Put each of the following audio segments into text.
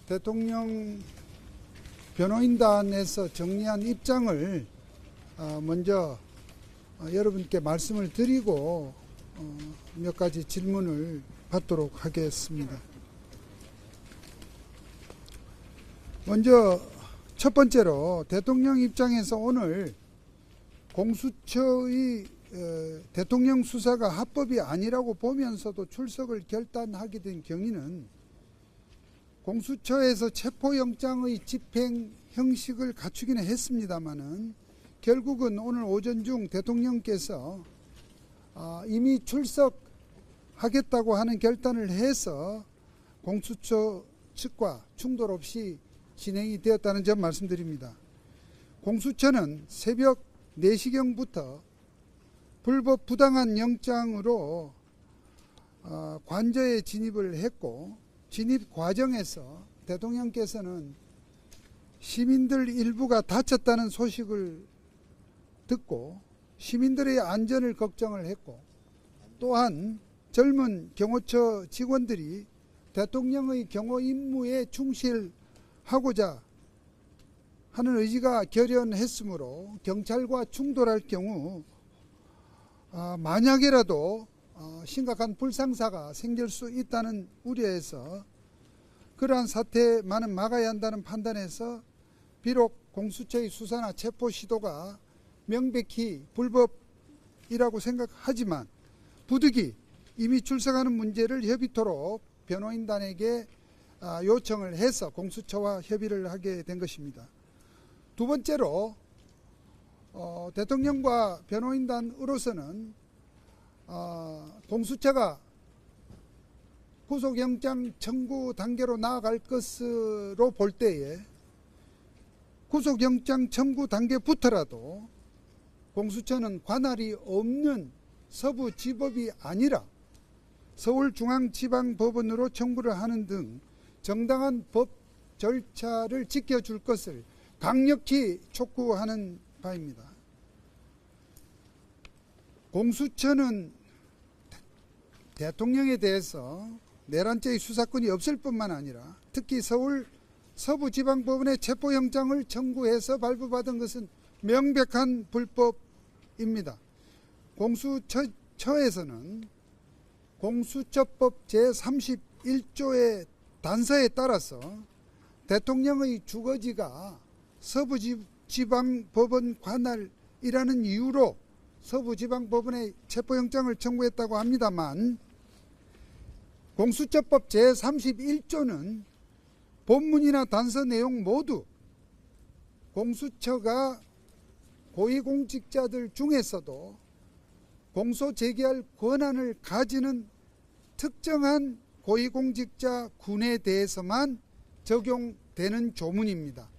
대통령 변호인단에서 정리한 입장을 먼저 여러분께 말씀을 드리고 몇 가지 질문을 받도록 하겠습니다. 먼저 첫 번째로 대통령 입장에서 오늘 공수처의 대통령 수사가 합법이 아니라고 보면서도 출석을 결단하게 된 경위는 공수처에서 체포영장의 집행 형식을 갖추기는 했습니다마는 결국은 오늘 오전 중 대통령께서 이미 출석하겠다고 하는 결단을 해서 공수처 측과 충돌 없이 진행이 되었다는 점 말씀드립니다. 공수처는 새벽 4시경부터 불법 부당한 영장으로 관저에 진입을 했고, 진입 과정에서 대통령께서는 시민들 일부가 다쳤다는 소식을 듣고 시민들의 안전을 걱정을 했고, 또한 젊은 경호처 직원들이 대통령의 경호 임무에 충실하고자 하는 의지가 결연했으므로 경찰과 충돌할 경우 만약에라도 심각한 불상사가 생길 수 있다는 우려에서 그러한 사태만은 막아야 한다는 판단에서 비록 공수처의 수사나 체포 시도가 명백히 불법이라고 생각하지만 부득이 이미 출석하는 문제를 협의토록 변호인단에게 요청을 해서 공수처와 협의를 하게 된 것입니다. 두 번째로 대통령과 변호인단으로서는 공수처가 구속영장 청구 단계로 나아갈 것으로 볼 때에 구속영장 청구 단계부터라도 공수처는 관할이 없는 서부지법이 아니라 서울중앙지방법원으로 청구를 하는 등 정당한 법 절차를 지켜줄 것을 강력히 촉구하는 바입니다. 공수처는 대통령에 대해서 내란죄의 수사권이 없을 뿐만 아니라 특히 서울 서부지방법원의 체포영장을 청구해서 발부받은 것은 명백한 불법입니다. 공수처에서는 공수처법 제31조의 단서에 따라서 대통령의 주거지가 서부지방법원 관할이라는 이유로 서부지방법원에 체포영장을 청구했다고 합니다만, 공수처법 제31조는 본문이나 단서 내용 모두 공수처가 고위공직자들 중에서도 공소 제기할 권한을 가지는 특정한 고위공직자 군에 대해서만 적용되는 조문입니다.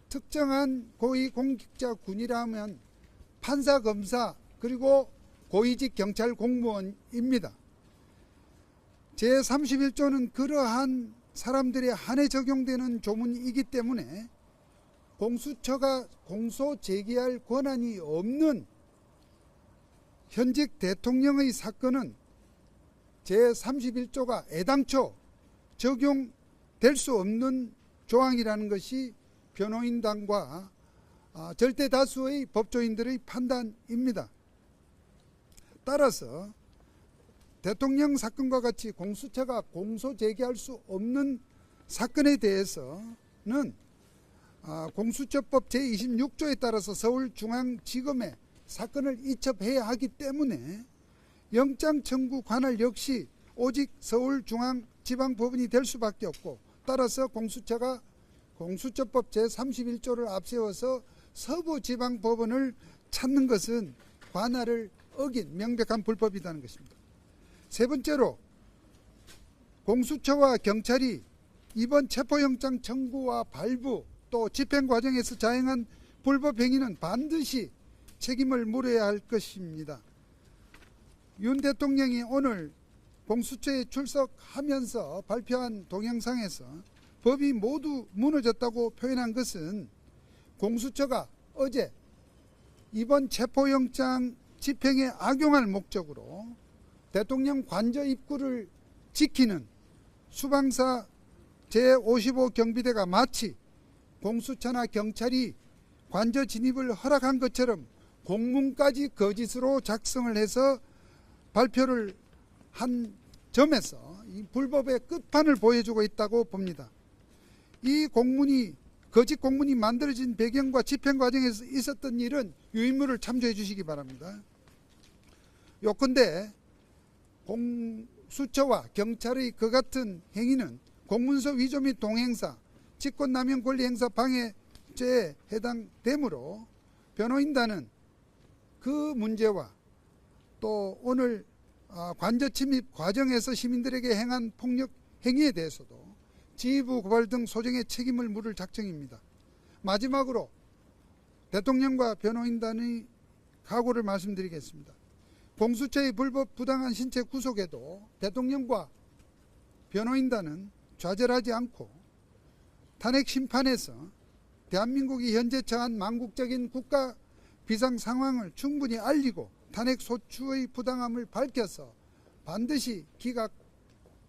특정한 고위공직자 군이라면 판사, 검사, 그리고 고위직 경찰 공무원입니다. 제31조는 그러한 사람들에 한해 적용되는 조문이기 때문에 공수처가 공소 제기할 권한이 없는 현직 대통령의 사건은 제31조가 애당초 적용될 수 없는 조항이라는 것이 변호인단과 절대 다수의 법조인들의 판단입니다. 따라서 대통령 사건과 같이 공수처가 공소 제기할 수 없는 사건에 대해서는 공수처법 제26조에 따라서 서울중앙지검에 사건을 이첩해야 하기 때문에 영장 청구 관할 역시 오직 서울중앙지방법원이 될 수밖에 없고, 따라서 공수처가 공수처법 제31조를 앞세워서 서부지방법원을 찾는 것은 관할을 어긴 명백한 불법이라는 것입니다. 세 번째로, 공수처와 경찰이 이번 체포영장 청구와 발부 또 집행 과정에서 자행한 불법 행위는 반드시 책임을 물어야 할 것입니다. 윤 대통령이 오늘 공수처에 출석하면서 발표한 동영상에서 법이 모두 무너졌다고 표현한 것은 공수처가 어제 이번 체포영장 집행에 악용할 목적으로 대통령 관저 입구를 지키는 수방사 제55 경비대가 마치 공수처나 경찰이 관저 진입을 허락한 것처럼 공문까지 거짓으로 작성을 해서 발표를 한 점에서 이 불법의 끝판을 보여주고 있다고 봅니다. 이 공문이 거짓 공문이 만들어진 배경과 집행 과정에서 있었던 일은 유인물을 참조해 주시기 바랍니다. 요컨대 공수처와 경찰의 그 같은 행위는 공문서 위조 및 동행사, 직권남용 권리행사 방해죄에 해당되므로 변호인단은 그 문제와 또 오늘 관저 침입 과정에서 시민들에게 행한 폭력 행위에 대해서도 지휘부 고발 등 소정의 책임을 물을 작정입니다. 마지막으로 대통령과 변호인단의 각오를 말씀드리겠습니다. 공수처의 불법 부당한 신체 구속에도 대통령과 변호인단은 좌절하지 않고 탄핵 심판에서 대한민국이 현재 처한 망국적인 국가 비상 상황을 충분히 알리고 탄핵 소추의 부당함을 밝혀서 반드시 기각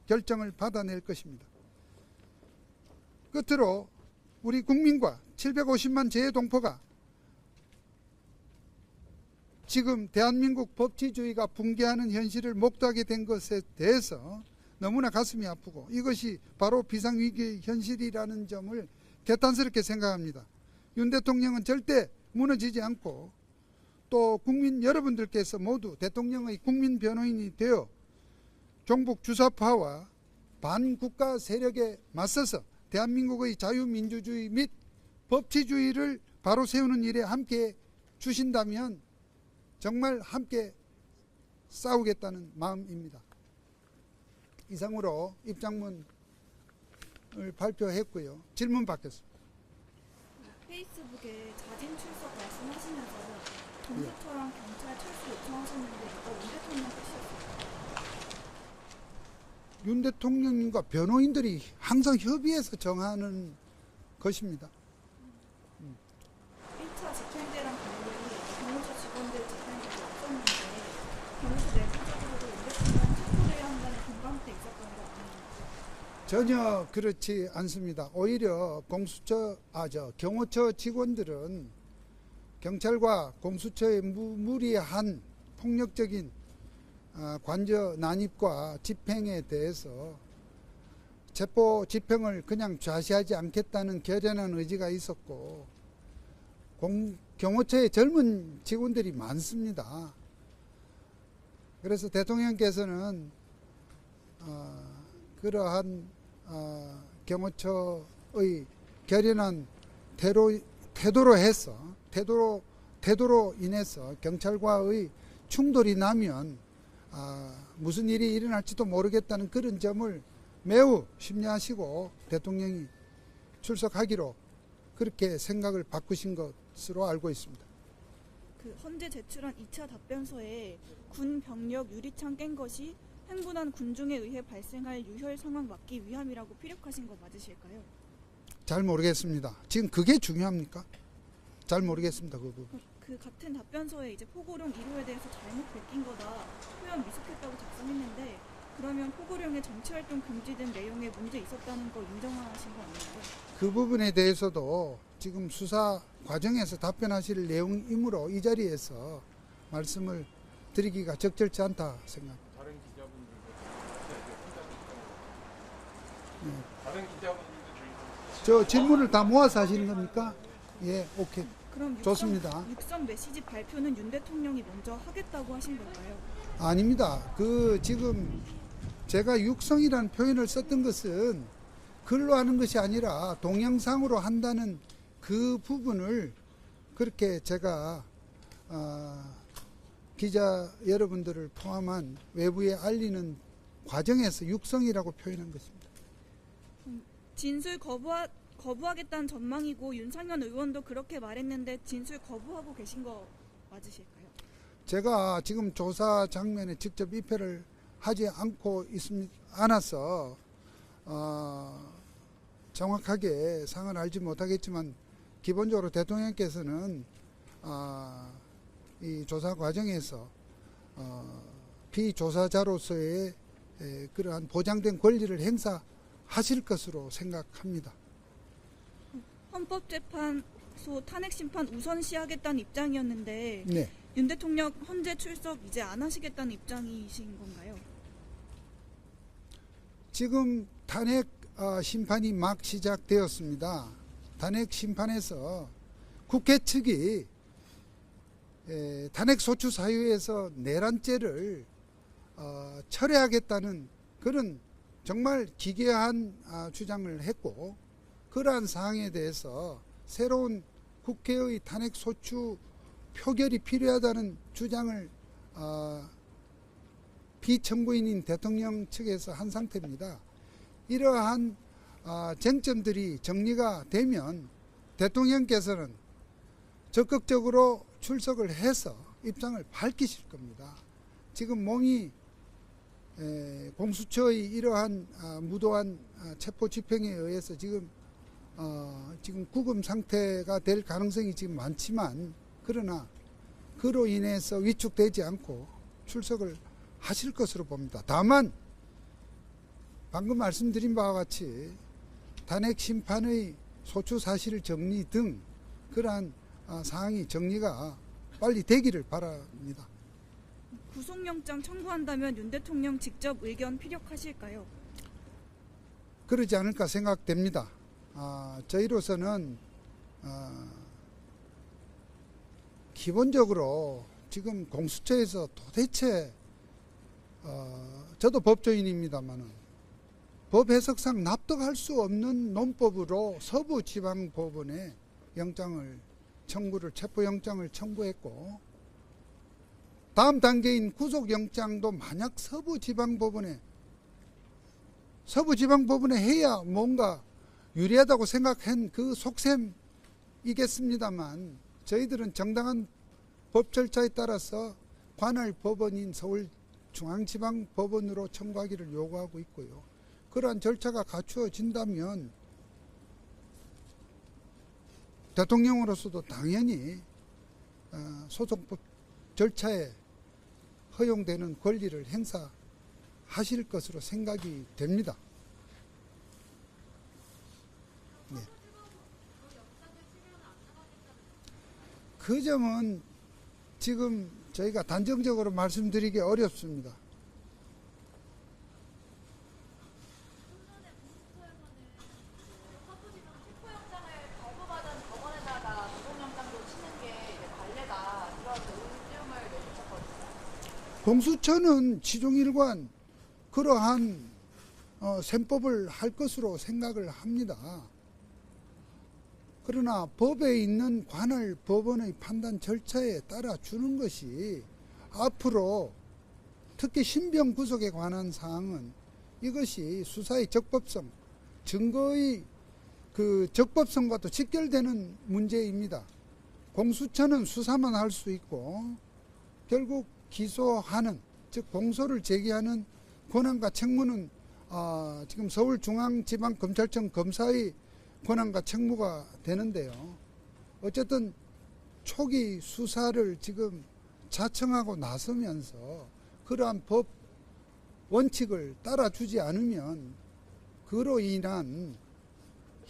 결정을 받아낼 것입니다. 끝으로 우리 국민과 750만 재외동포가 지금 대한민국 법치주의가 붕괴하는 현실을 목도하게 된 것에 대해서 너무나 가슴이 아프고 이것이 바로 비상위기의 현실이라는 점을 개탄스럽게 생각합니다. 윤 대통령은 절대 무너지지 않고 또 국민 여러분들께서 모두 대통령의 국민 변호인이 되어 종북 주사파와 반국가 세력에 맞서서 대한민국의 자유민주주의 및 법치주의를 바로 세우는 일에 함께 주신다면 정말 함께 싸우겠다는 마음입니다. 이상으로 입장문을 발표했고요. 질문 받겠습니다. 페이스북에 자진 출석 말씀하시면서 공수처랑 경찰 철수 요청하셨는데 이거 윤 대통령 뜻이었어요? 윤 대통령과 변호인들이 항상 협의해서 정하는 것입니다. 1차 집행대랑 관련이 변호사 직원들 집행대가 없었는데 변호사 내부적으로도 윤 대통령 체포해야 한다는 공감대 있었던 거 아니에요? 전혀 그렇지 않습니다. 오히려 경호처 직원들은 경찰과 공수처의 무리한 폭력적인 관저 난입과 집행에 대해서 체포 집행을 그냥 좌시하지 않겠다는 결연한 의지가 있었고 경호처에 젊은 직원들이 많습니다. 그래서 대통령께서는 그러한 경호처의 결연한 태도로 인해서 경찰과의 충돌이 나면 무슨 일이 일어날지도 모르겠다는 그런 점을 매우 심려하시고 대통령이 출석하기로 그렇게 생각을 바꾸신 것으로 알고 있습니다. 그 헌재 제출한 2차 답변서에 군 병력 유리창 깬 것이 행군한 군중에 의해 발생할 유혈 상황 막기 위함이라고 피력하신 거 맞으실까요? 잘 모르겠습니다. 지금 그게 중요합니까? 잘 모르겠습니다. 그 부분. 그 같은 답변서에 이제 포고령 1호에 대해서 잘못 베낀 거다 표현 미숙했다고 작성했는데 그러면 포고령의 정치활동 금지 등 내용에 문제 있었다는 거 인정하신 거 아닌가요? 그 부분에 대해서도 지금 수사 과정에서 답변하실 내용이므로 이 자리에서 말씀을 드리기가 적절치 않다 생각합니다. 다른 기자분들도 네. 다른 기자분들도 저희 저 질문을 다 모아서 하시는 겁니까? 예, 오케이. 그럼 좋습니다. 육성 메시지 발표는 윤 대통령이 먼저 하겠다고 하신 걸까요? 아닙니다. 지금 제가 육성이라는 표현을 썼던 것은 글로 하는 것이 아니라 동영상으로 한다는 그 부분을 그렇게 제가 기자 여러분들을 포함한 외부에 알리는 과정에서 육성이라고 표현한 것입니다. 진술 거부하겠다는 전망이고 윤상현 의원도 그렇게 말했는데 진술 거부하고 계신 거 맞으실까요? 제가 지금 조사 장면에 직접 입회를 하지 않아서 정확하게 상을 알지 못하겠지만 기본적으로 대통령께서는 이 조사 과정에서 피조사자로서의 그러한 보장된 권리를 하실 것으로 생각합니다. 헌법재판소 탄핵심판 우선시하겠다는 입장이었는데 네. 윤 대통령 헌재 출석 이제 안 하시겠다는 입장이신 건가요? 지금 탄핵 심판이 막 시작되었습니다. 탄핵 심판에서 국회 측이 탄핵 소추 사유에서 내란죄를 철회하겠다는 그런 정말 기괴한 주장을 했고, 그러한 사항에 대해서 새로운 국회의 탄핵 소추 표결이 필요하다는 주장을 피청구인인 대통령 측에서 한 상태입니다. 이러한 쟁점들이 정리가 되면 대통령께서는 적극적으로 출석을 해서 입장을 밝히실 겁니다. 지금 몸이 공수처의 이러한 무도한 체포 집행에 의해서 지금 구금 상태가 될 가능성이 지금 많지만, 그러나 그로 인해서 위축되지 않고 출석을 하실 것으로 봅니다. 다만 방금 말씀드린 바와 같이 탄핵 심판의 소추 사실 정리 등 그러한 사항이 정리가 빨리 되기를 바랍니다. 구속영장 청구한다면 윤 대통령 직접 의견 피력하실까요? 그러지 않을까 생각됩니다. 저희로서는 기본적으로 지금 공수처에서 도대체 저도 법조인입니다만은 법 해석상 납득할 수 없는 논법으로 서부지방법원에 체포영장을 청구했고, 다음 단계인 구속영장도 만약 서부지방법원에 해야 뭔가 유리하다고 생각한 그 속셈이겠습니다만, 저희들은 정당한 법 절차에 따라서 관할 법원인 서울중앙지방법원으로 청구하기를 요구하고 있고요. 그러한 절차가 갖추어진다면 대통령으로서도 당연히 소송법 절차에 허용되는 권리를 행사하실 것으로 생각이 됩니다. 네. 그 점은 지금 저희가 단정적으로 말씀드리기 어렵습니다. 공수처는 지종일관 그러한 셈법을 할 것으로 생각을 합니다. 그러나 법에 있는 관할 법원의 판단 절차에 따라 주는 것이 앞으로 특히 신병 구속에 관한 사항은 이것이 수사의 적법성, 증거의 그 적법성과도 직결되는 문제입니다. 공수처는 수사만 할 수 있고 결국 기소하는, 즉 공소를 제기하는 권한과 책무는 지금 서울중앙지방검찰청 검사의 권한과 책무가 되는데요. 어쨌든 초기 수사를 지금 자청하고 나서면서 그러한 법 원칙을 따라주지 않으면 그로 인한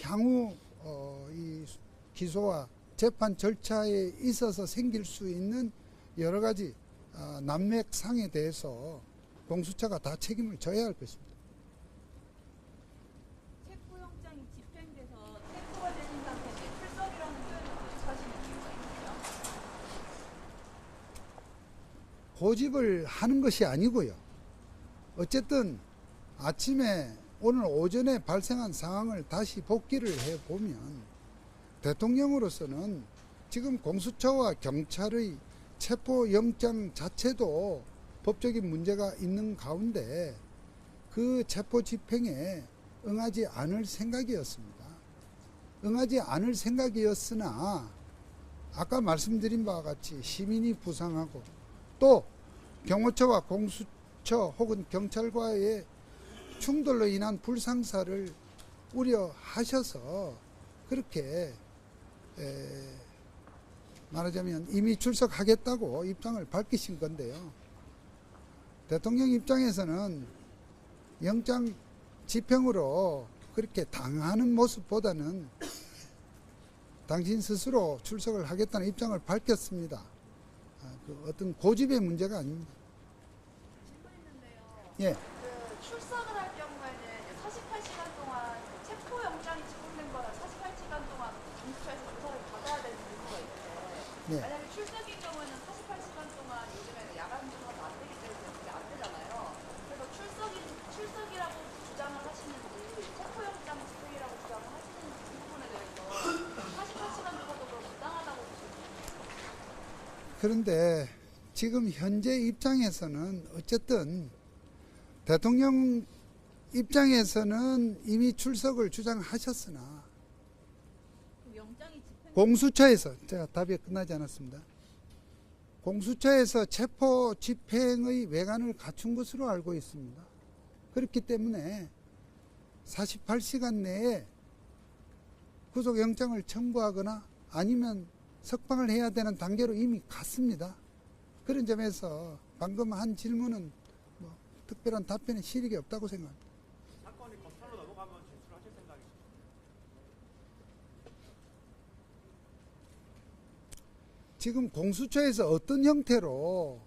향후 이 기소와 재판 절차에 있어서 생길 수 있는 여러 가지 난맥상에 대해서 공수처가 다 책임을 져야 할 것입니다. 체포영장이 집행돼서 체포가 되신 상태인데 출석이라는 표현을 왜 사시는 이유가 있나요? 고집을 하는 것이 아니고요. 어쨌든 아침에 오늘 오전에 발생한 상황을 다시 복기를 해보면 대통령으로서는 지금 공수처와 경찰의 체포영장 자체도 법적인 문제가 있는 가운데 그 체포 집행에 응하지 않을 생각이었습니다. 응하지 않을 생각이었으나 아까 말씀드린 바와 같이 시민이 부상하고 또 경호처와 공수처 혹은 경찰과의 충돌로 인한 불상사를 우려하셔서 그렇게 말하자면 이미 출석하겠다고 입장을 밝히신 건데요. 대통령 입장에서는 영장 집행으로 그렇게 당하는 모습보다는 당신 스스로 출석을 하겠다는 입장을 밝혔습니다. 그 어떤 고집의 문제가 아닙니다. 질문했는데요. 예. 그 출석을 할 경우에는 이제 48시간 동안 체포 영장이 집행된 거랑 48시간 동안 공수처에서 조사를 받아야 되는 의무가 있는데 예. 만약에 출석인 경우에는 48시간 동안 요즘에는 야간 조사가 안 되기 때문에 그게 안 되잖아요. 그래서 출석이라고 주장을 하시는지 체포 영장 집행이라고 주장을 하시는지 이 부분에 대해서 48시간 조사도 그럼 부당하다고 보시나요? 그런데 지금 현재 입장에서는 어쨌든 대통령 입장에서는 이미 출석을 주장하셨으나 그 영장이 집행 공수처에서 제가 답이 끝나지 않았습니다. 공수처에서 체포 집행의 외관을 갖춘 것으로 알고 있습니다. 그렇기 때문에 48시간 내에 구속영장을 청구하거나 아니면 석방을 해야 되는 단계로 이미 갔습니다. 그런 점에서 방금 한 질문은 뭐 특별한 답변에 실익이 없다고 생각합니다. 사건이 검찰로 넘어가면 진술하실 생각이시죠? 지금 공수처에서 어떤 형태로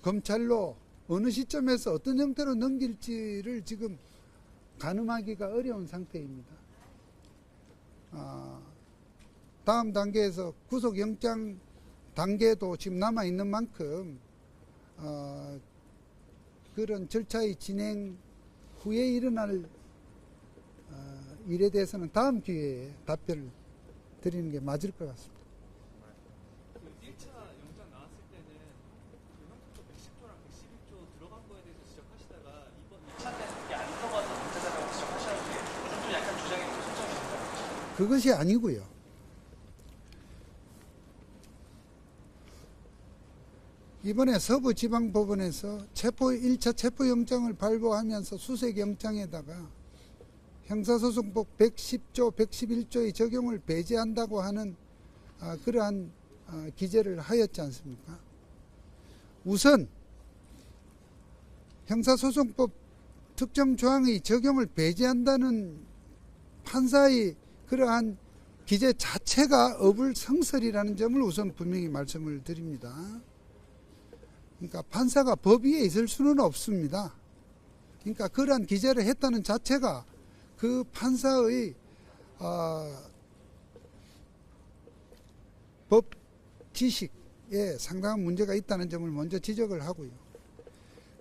검찰로 어느 시점에서 어떤 형태로 넘길지를 지금 가늠하기가 어려운 상태입니다. 다음 단계에서 구속영장 단계도 지금 남아있는 만큼 그런 절차의 진행 후에 일어날 일에 대해서는 다음 기회에 답변을 드리는 게 맞을 것 같습니다. 그 1차 영장 나왔을 때는 그 형법조 110조랑 111조 들어간 거에 대해서 지적하시다가 이번 2차 때는 그게 안 들어가서 문제다라고 지적하셨는데 요즘 좀 약간 주장이 좀 소점이신가요? 그것이 아니고요. 이번에 서부지방법원에서 1차 체포영장을 발부하면서 수색영장에다가 형사소송법 110조, 111조의 적용을 배제한다고 하는 그러한 기재를 하였지 않습니까? 우선 형사소송법 특정 조항의 적용을 배제한다는 판사의 그러한 기재 자체가 어불성설이라는 점을 우선 분명히 말씀을 드립니다. 그러니까 판사가 법 위에 있을 수는 없습니다. 그러니까 그러한 기재를 했다는 자체가 그 판사의 법 지식에 상당한 문제가 있다는 점을 먼저 지적을 하고요.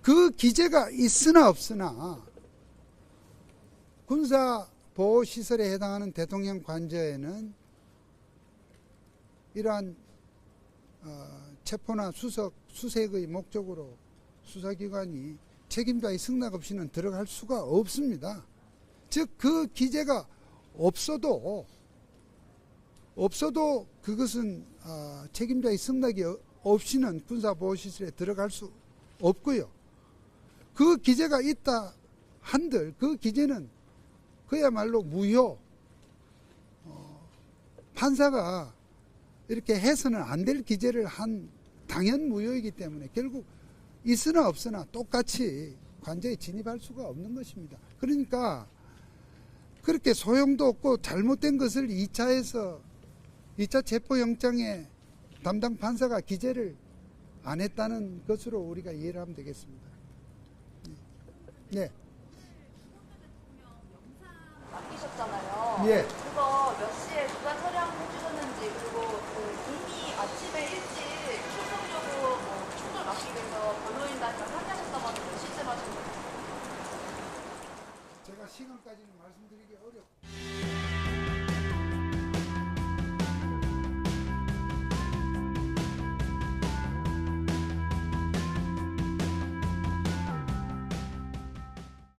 그 기재가 있으나 없으나 군사보호시설에 해당하는 대통령 관저에는 이러한 체포나 수색의 목적으로 수사기관이 책임자의 승낙 없이는 들어갈 수가 없습니다. 즉 그 기재가 없어도 그것은 책임자의 승낙이 없이는 군사보호시설에 들어갈 수 없고요. 그 기재가 있다 한들 그 기재는 그야말로 무효, 판사가 이렇게 해서는 안 될 기재를 한 당연 무효이기 때문에 결국 있으나 없으나 똑같이 관저에 진입할 수가 없는 것입니다. 그러니까 그렇게 소용도 없고 잘못된 것을 2차 체포영장에 담당 판사가 기재를 안 했다는 것으로 우리가 이해를 하면 되겠습니다. 네. 맡기셨잖아요. 예. 그거 몇 시에 누가 처리해 주셨는지 그리고 이미 아침에 일찍 출석적으로 충돌 맡기 위해서 변호인단이랑 상의하셨다고 하는데 몇 시쯤 하신 거예요? 제가 시간까지는 말씀드리기 어렵고